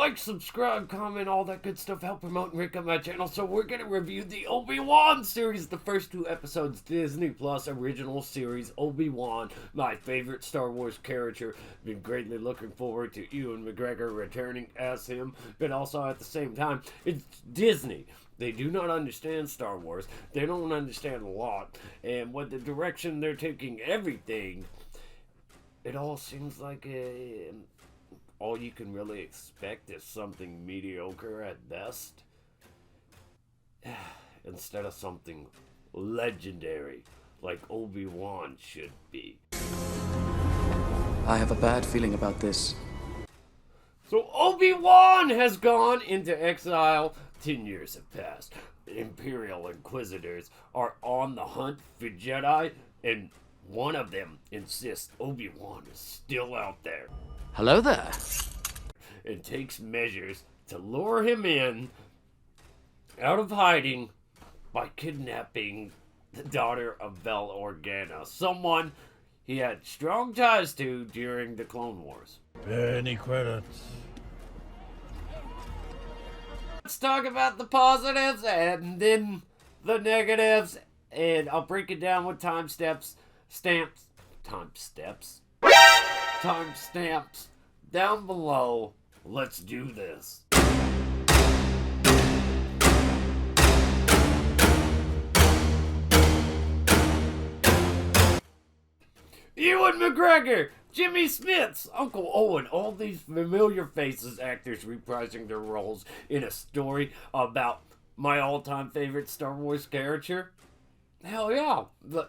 Like, subscribe, comment, all that good stuff. Help promote and rank up my channel. So we're going to review the Obi-Wan series. The first 2 episodes, Disney Plus original series, Obi-Wan. My favorite Star Wars character. Been greatly looking forward to Ewan McGregor returning as him. But also at the same time, it's Disney. They do not understand Star Wars. They don't understand a lot. And with the direction they're taking everything, it all seems like all you can really expect is something mediocre at best, instead of something legendary like Obi-Wan should be. I have a bad feeling about this. So Obi-Wan has gone into exile. 10 years have passed. Imperial Inquisitors are on the hunt for Jedi, and one of them insists Obi-Wan is still out there. Hello there. And takes measures to lure him in out of hiding by kidnapping the daughter of Bell Organa, someone he had strong ties to during the Clone Wars. Any credits? Let's talk about the positives and then the negatives, and I'll break it down with timestamps down below. Let's do this. Ewan McGregor, Jimmy Smits, Uncle Owen, all these familiar faces, actors reprising their roles in a story about my all-time favorite Star Wars character. Hell yeah,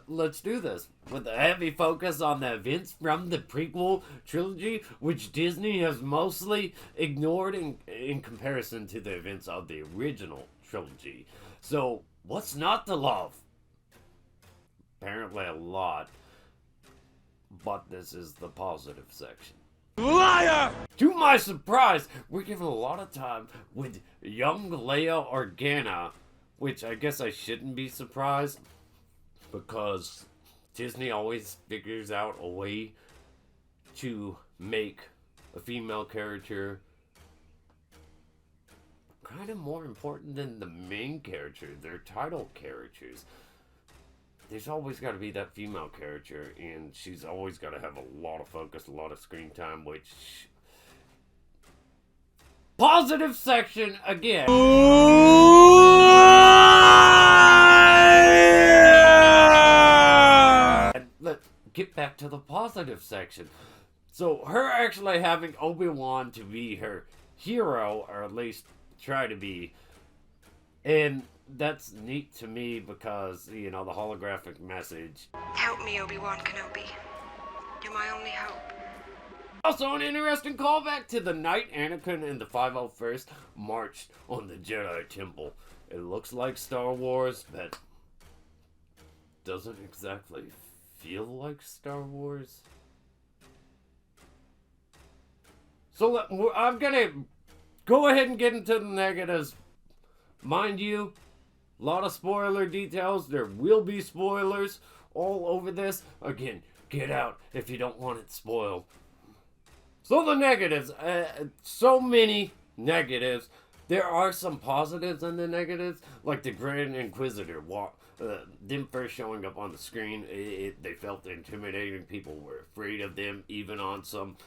let's do this. With a heavy focus on the events from the prequel trilogy, which Disney has mostly ignored in comparison to the events of the original trilogy. So, what's not to love? Apparently a lot. But this is the positive section. Liar! To my surprise, we're given a lot of time with young Leia Organa, which I guess I shouldn't be surprised, because Disney always figures out a way to make a female character kind of more important than the main character, their title characters. There's always got to be that female character, and she's always got to have a lot of focus, a lot of screen time, which... Positive section again. And let's get back to the positive section. So, her actually having Obi-Wan to be her hero, or at least try to be, and that's neat to me because, you know, the holographic message. Help me, Obi-Wan Kenobi. You're my only hope. Also, an interesting callback to the night Anakin and the 501st marched on the Jedi Temple. It looks like Star Wars, but doesn't exactly feel like Star Wars. So, I'm gonna go ahead and get into the negatives. Mind you, a lot of spoiler details. There will be spoilers all over this. Again, get out if you don't want it spoiled. So the negatives. So many negatives. There are some positives in the negatives. Like the Grand Inquisitor. Them first showing up on the screen. They felt intimidating. People were afraid of them. Even on some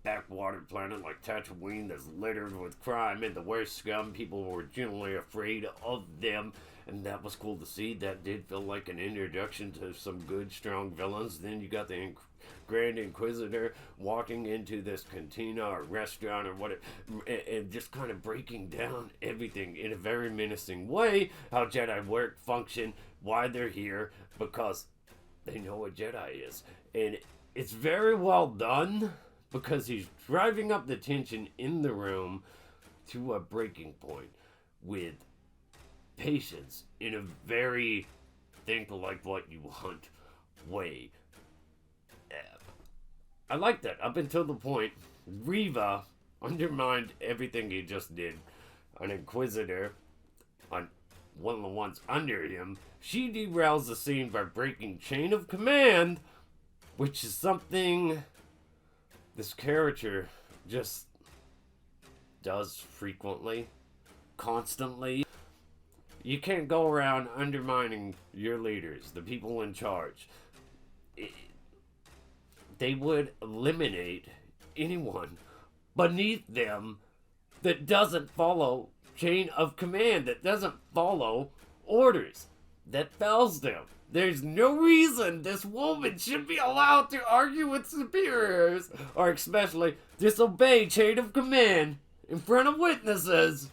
backwater planet like Tatooine that's littered with crime and the worst scum. People were generally afraid of them. And that was cool to see. That did feel like an introduction to some good, strong villains. Then you got the Grand Inquisitor walking into this cantina or restaurant or whatever, and just kind of breaking down everything in a very menacing way. How Jedi work, function, why they're here, because they know what Jedi is. And it's very well done, because he's driving up the tension in the room to a breaking point with patience in a very think like what you want way. I like that. Up until the point Reva undermined everything he just did. An Inquisitor, on one of the ones under him, she derails the scene by breaking chain of command, which is something this character just does frequently, constantly. You can't go around undermining your leaders, the people in charge. They would eliminate anyone beneath them that doesn't follow chain of command, that doesn't follow orders, that fails them. There's no reason this woman should be allowed to argue with superiors, or especially disobey chain of command in front of witnesses,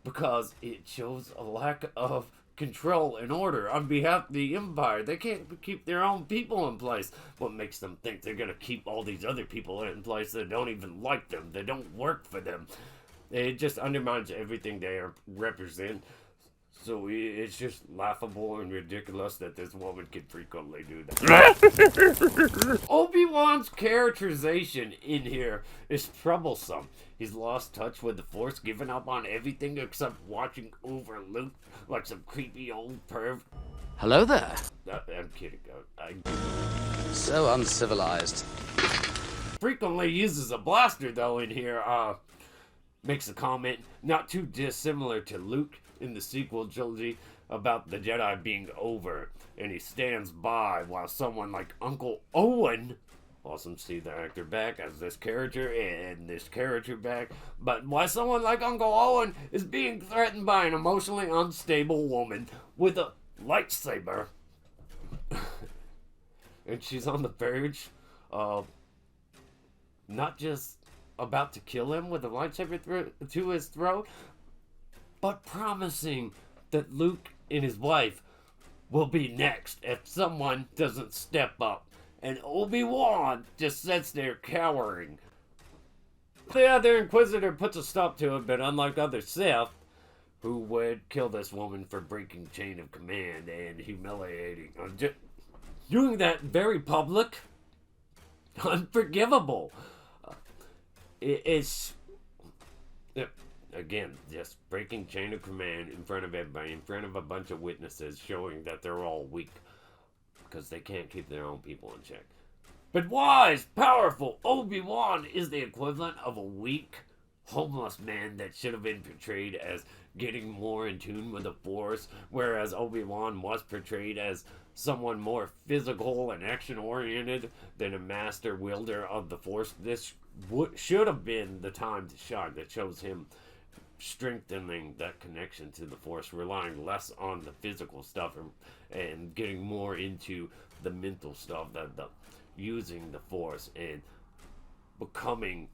because it shows a lack of control and order on behalf of the Empire. They can't keep their own people in place. What makes them think they're gonna keep all these other people in place that don't even like them, that don't work for them? It just undermines everything they represent. So it's just laughable and ridiculous that this woman can frequently do that. Obi-Wan's characterization in here is troublesome. He's lost touch with the Force, given up on everything except watching over Luke like some creepy old perv. Hello there. I'm kidding. So uncivilized. Frequently uses a blaster though in here. Makes a comment not too dissimilar to Luke in the sequel trilogy about the Jedi being over, and he stands by while someone like Uncle Owen, awesome to see the actor back as this character and this character back, but while someone like Uncle Owen is being threatened by an emotionally unstable woman with a lightsaber, and she's on the verge of not just about to kill him with a lightsaber to his throat, but promising that Luke and his wife will be next if someone doesn't step up. And Obi-Wan just sits there cowering. The other Inquisitor puts a stop to it, but unlike other Sith, who would kill this woman for breaking chain of command and humiliating, doing that very public, unforgivable. It's... Again, just breaking chain of command in front of everybody, in front of a bunch of witnesses, showing that they're all weak because they can't keep their own people in check. But wise, powerful Obi-Wan is the equivalent of a weak, homeless man that should have been portrayed as getting more in tune with the Force, whereas Obi-Wan was portrayed as someone more physical and action-oriented than a master wielder of the Force. This should have been the time to shine that shows him strengthening that connection to the Force, relying less on the physical stuff and getting more into the mental stuff, that using the Force and becoming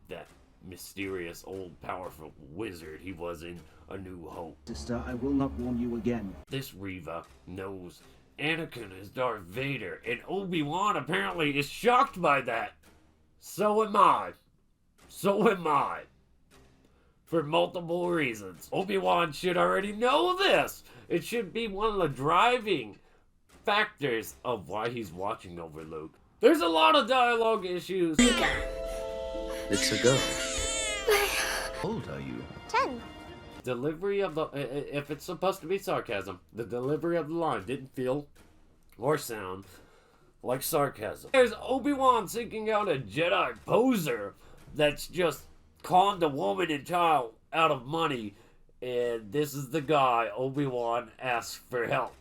that mysterious old powerful wizard he was in A New Hope. Sister, I will not warn you again. This Reva knows Anakin is Darth Vader, and Obi-Wan apparently is shocked by that. So am I. So am I. For multiple reasons. Obi-Wan should already know this. It should be one of the driving factors of why he's watching over Luke. There's a lot of dialogue issues. It's a girl. How old are you? 10. Delivery of the... If it's supposed to be sarcasm, the delivery of the line didn't feel or sound like sarcasm. There's Obi-Wan seeking out a Jedi poser that's just conned a woman and child out of money, and this is the guy Obi-Wan asks for help.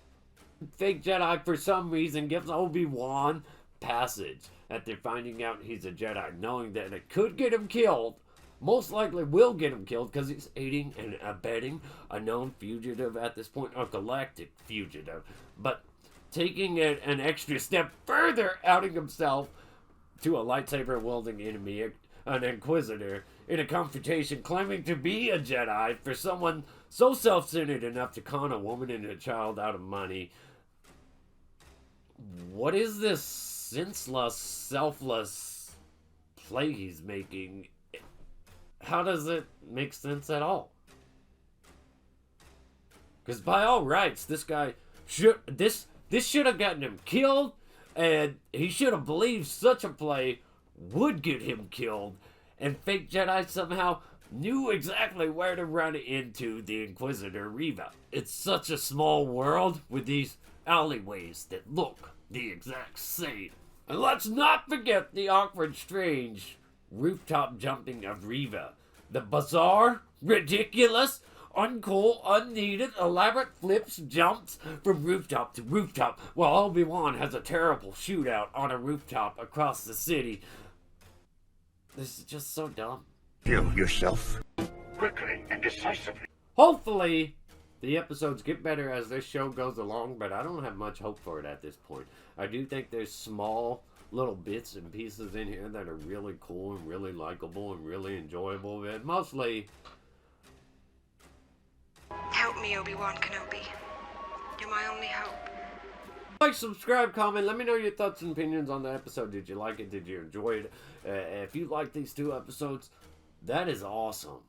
Fake Jedi, for some reason, gives Obi-Wan passage after finding out he's a Jedi, knowing that it could get him killed, most likely will get him killed because he's aiding and abetting a known fugitive at this point, a galactic fugitive, but taking it an extra step further, outing himself to a lightsaber-wielding enemy, an Inquisitor, in a confrontation claiming to be a Jedi for someone so self-centered enough to con a woman and a child out of money. What is this senseless, selfless play he's making? How does it make sense at all? Because by all rights, this guy should... This should have gotten him killed, and he should have believed such a play would get him killed, and fake Jedi somehow knew exactly where to run into the Inquisitor Reva. It's such a small world with these alleyways that look the exact same. And let's not forget the awkward, strange rooftop jumping of Reva The bizarre, ridiculous, uncool, unneeded, elaborate flips, jumps from rooftop to rooftop while Obi-Wan has a terrible shootout on a rooftop across the city. This is just so dumb. Kill yourself. Quickly and decisively. Hopefully, the episodes get better as this show goes along, but I don't have much hope for it at this point. I do think there's small little bits and pieces in here that are really cool and really likable and really enjoyable, but mostly... Help me, Obi-Wan Kenobi. You're my only hope. Like, subscribe, comment, let me know your thoughts and opinions on the episode. Did you like it? Did you enjoy it? If you like these 2 episodes, that is awesome.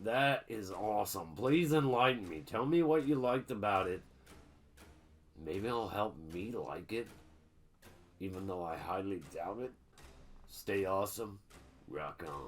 That is awesome. Please enlighten me. Tell me what you liked about it. Maybe it'll help me like it, even though I highly doubt it. Stay awesome. Rock on.